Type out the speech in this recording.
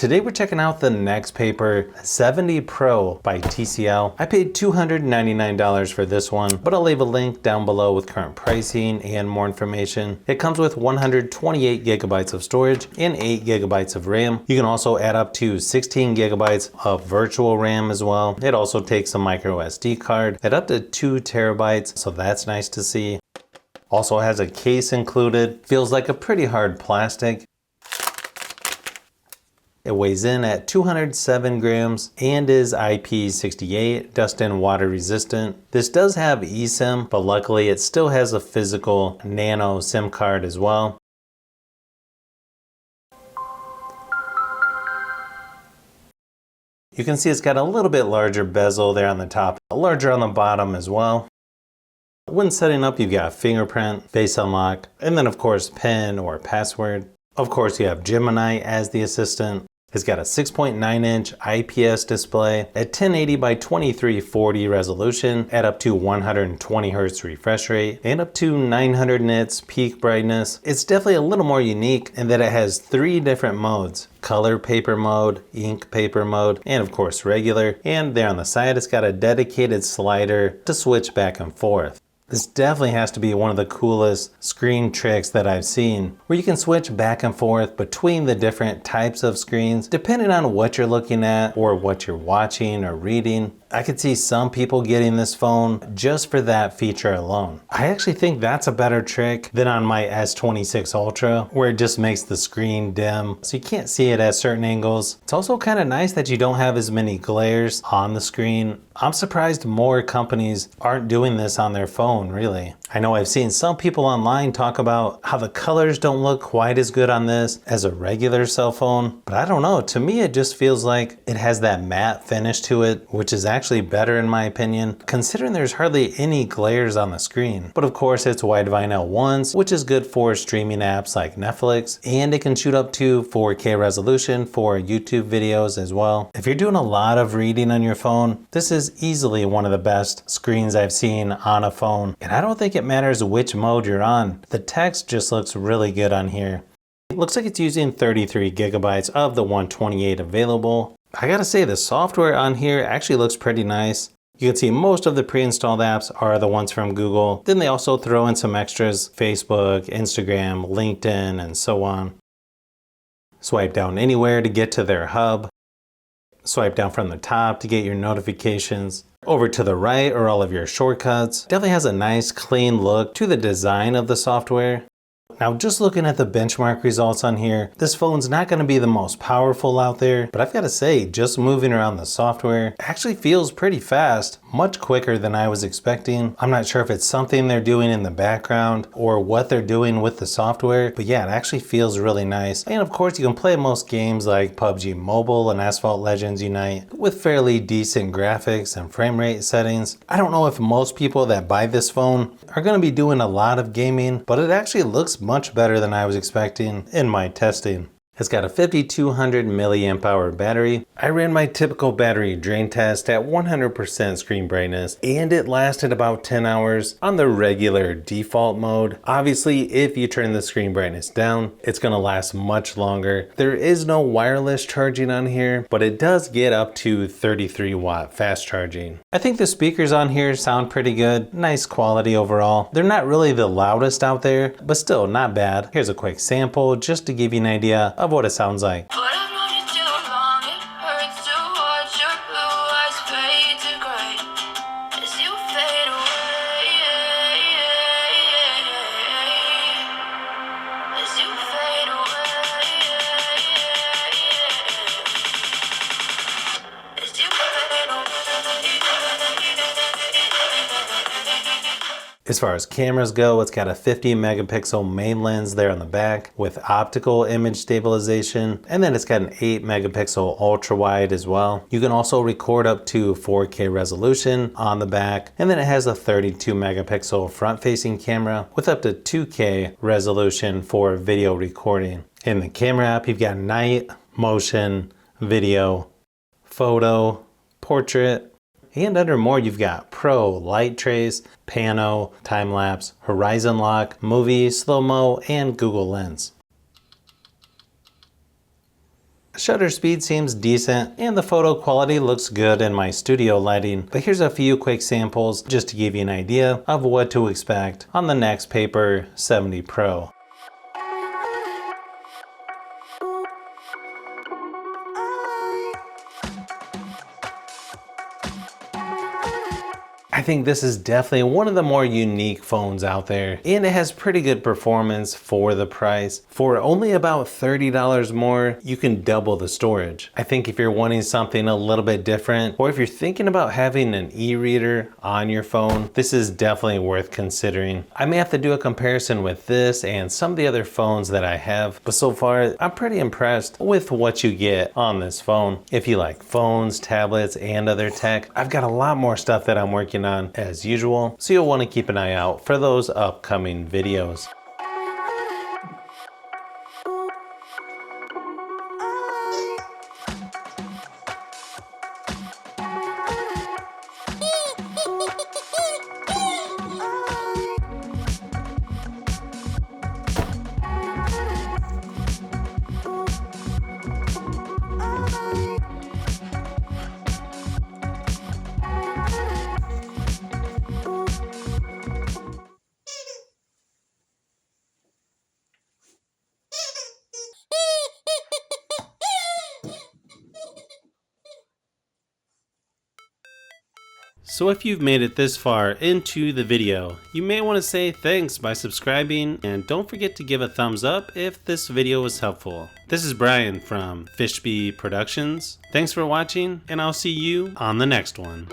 Today we're checking out the NXTPaper 70 Pro by TCL. I paid $299 for this one, but I'll leave a link down below with current pricing and more information. It comes with 128 gigabytes of storage and 8 gigabytes of RAM. You can also add up to 16 gigabytes of virtual RAM as well. It also takes a micro SD card at up to 2 terabytes, so that's nice to see. Also has a case included. Feels like a pretty hard plastic. It weighs in at 207 grams and is IP68, dust and water resistant. This does have eSIM, but luckily it still has a physical nano SIM card as well. You can see it's got a little bit larger bezel there on the top, larger on the bottom as well. When setting up, you've got fingerprint, face unlock, and then of course PIN or password. Of course you have Gemini as the assistant. It's got a 6.9-inch IPS display at 1080 by 2340 resolution at up to 120 Hz refresh rate and up to 900 nits peak brightness. It's definitely a little more unique in that it has 3 different modes: color paper mode, ink paper mode, and of course regular. And there on the side it's got a dedicated slider to switch back and forth. This definitely has to be one of the coolest screen tricks that I've seen, where you can switch back and forth between the different types of screens depending on what you're looking at or what you're watching or reading. I could see some people getting this phone just for that feature alone. I actually think that's a better trick than on my S26 Ultra, where it just makes the screen dim so you can't see it at certain angles. It's also kind of nice that you don't have as many glares on the screen. I'm surprised more companies aren't doing this on their phone, really. I know I've seen some people online talk about how the colors don't look quite as good on this as a regular cell phone, but I don't know. To me, it just feels like it has that matte finish to it, which is actually better in my opinion, considering there's hardly any glares on the screen. But of course, it's wide vinyl ones, which is good for streaming apps like Netflix, and it can shoot up to 4K resolution for YouTube videos as well. If you're doing a lot of reading on your phone, this is easily one of the best screens I've seen on a phone. And I don't think it matters which mode you're on. The text just looks really good on here. It looks like it's using 33 gigabytes of the 128 available. I gotta say, the software on here actually looks pretty nice. You can see most of the pre-installed apps are the ones from Google. Then they also throw in some extras: Facebook, Instagram, LinkedIn, and so on. Swipe down anywhere to get to their hub. Swipe down from the top to get your notifications. Over to the right are all of your shortcuts. Definitely has a nice clean look to the design of the software. Now, just looking at the benchmark results on here, this phone's not going to be the most powerful out there, but I've got to say, just moving around the software actually feels pretty fast, much quicker than I was expecting. I'm not sure if it's something they're doing in the background or what they're doing with the software, but yeah, it actually feels really nice. And of course, you can play most games like PUBG Mobile and Asphalt Legends Unite with fairly decent graphics and frame rate settings. I don't know if most people that buy this phone are going to be doing a lot of gaming, but it actually looks much better than I was expecting in my testing. It's got a 5200 milliamp hour battery. I ran my typical battery drain test at 100% screen brightness, and it lasted about 10 hours on the regular default mode. Obviously, if you turn the screen brightness down, it's gonna last much longer. There is no wireless charging on here, but it does get up to 33 watt fast charging. I think the speakers on here sound pretty good. Nice quality overall. They're not really the loudest out there, but still not bad. Here's a quick sample just to give you an idea of what it sounds like. As far as cameras go, it's got a 50 megapixel main lens there on the back with optical image stabilization, and then it's got an 8 megapixel ultra wide as well. You can also record up to 4K resolution on the back, and then it has a 32 megapixel front facing camera with up to 2K resolution for video recording. In the camera app, you've got night, motion, video, photo, portrait, and under more you've got Pro, Light Trace, Pano, Time Lapse, Horizon Lock, Movie, Slow-Mo, and Google Lens. Shutter speed seems decent and the photo quality looks good in my studio lighting, but here's a few quick samples just to give you an idea of what to expect on the NXTPaper 70 Pro. I think this is definitely one of the more unique phones out there, and it has pretty good performance for the price. For only about $30 more, you can double the storage. I think if you're wanting something a little bit different, or if you're thinking about having an e-reader on your phone, this is definitely worth considering. I may have to do a comparison with this and some of the other phones that I have, but so far I'm pretty impressed with what you get on this phone. If you like phones, tablets, and other tech, I've got a lot more stuff that I'm working on as usual, so you'll want to keep an eye out for those upcoming videos. So if you've made it this far into the video, you may want to say thanks by subscribing, and don't forget to give a thumbs up if this video was helpful. This is Brian from Fishbee Productions. Thanks for watching, and I'll see you on the next one.